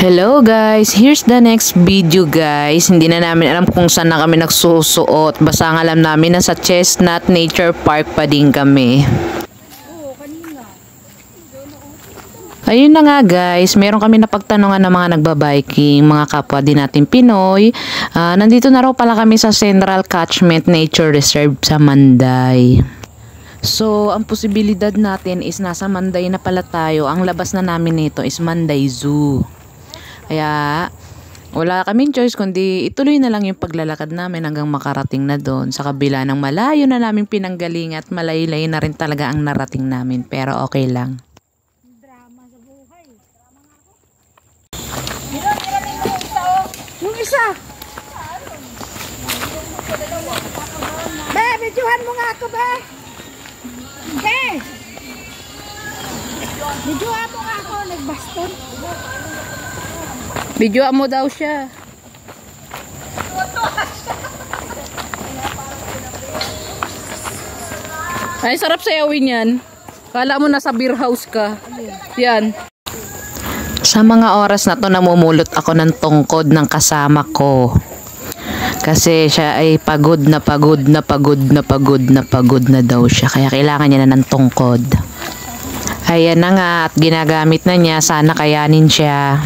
Hello guys, here's the next video guys. Hindi na namin alam kung saan na kami nagsusuot. Basta ang alam namin na sa Chestnut Nature Park pa din kami. Ayun na nga guys, meron kami napagtanungan ng mga nagbabiking, mga kapwa din natin Pinoy. Nandito na raw pala kami sa Central Catchment Nature Reserve sa Manday. So, ang posibilidad natin is nasa Manday na pala tayo. Ang labas na namin nito is Manday Zoo. Kaya, wala kaming choice kundi ituloy na lang yung paglalakad namin hanggang makarating na doon. Sa kabila ng malayo na naming pinanggaling at malaylay na rin talaga ang narating namin. Pero okay lang. Drama sa buhay. Drama nga ako. Yung isa. Be, videohan mo nga ako, be. Be. Videohan mo nga ako, nagbaston. Videoan mo daw siya. Ay, sarap sayawin yan. Kala mo nasa beer house ka. Yan. Sa mga oras na to namumulot ako ng tungkod ng kasama ko. Kasi siya ay pagod na daw siya. Kaya kailangan niya na ng tungkod. Ayan na nga at ginagamit na niya. Sana kayanin siya.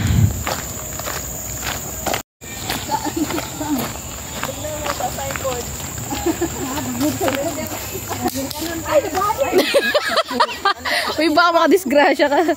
Uy, baka makadisgrasya ka.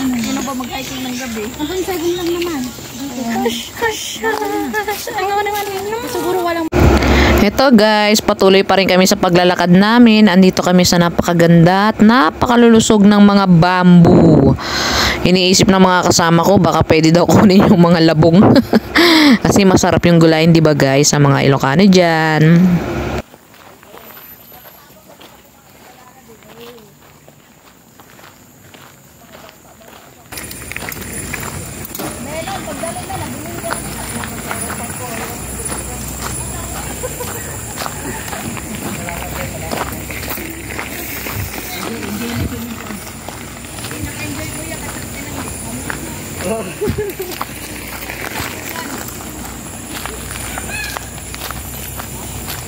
Ano ba mag-hiking ng gabi? Ang saging lang naman. Siguro walang. Ito guys, patuloy pa rin kami sa paglalakad namin. Andito kami sa napakaganda at napakalulusog ng mga bamboo. Iniisip ng mga kasama ko, baka pwede daw kunin yung mga labong. Kasi masarap yung gulayin, di ba guys, sa mga Ilocano dyan.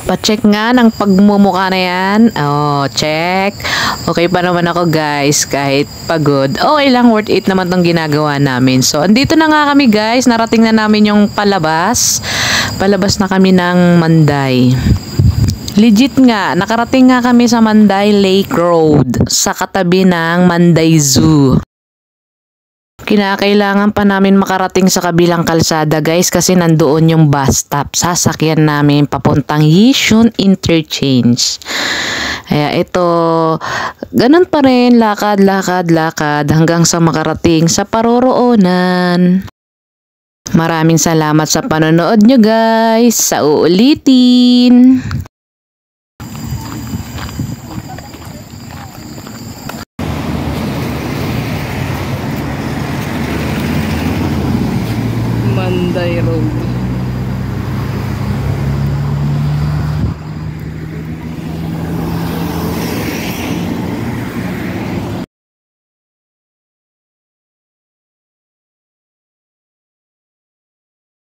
Pa-check nga ng pagmumukha na yan. Oh, check. Okay pa naman ako guys, kahit pagod. Okay lang, worth it naman tong ginagawa namin. So, andito na nga kami guys. Narating na namin yung palabas. Palabas na kami ng Manday. Legit nga, nakarating nga kami sa Manday Lake Road. Sa katabi ng Manday Zoo. Kinakailangan pa namin makarating sa kabilang kalsada guys kasi nandoon yung bus stop. Sasakyan namin papuntang Yishun Interchange. Kaya ito, ganun pa rin, lakad hanggang sa makarating sa paroroonan. Maraming salamat sa panonood nyo guys. Sa uulitin. Manday Road.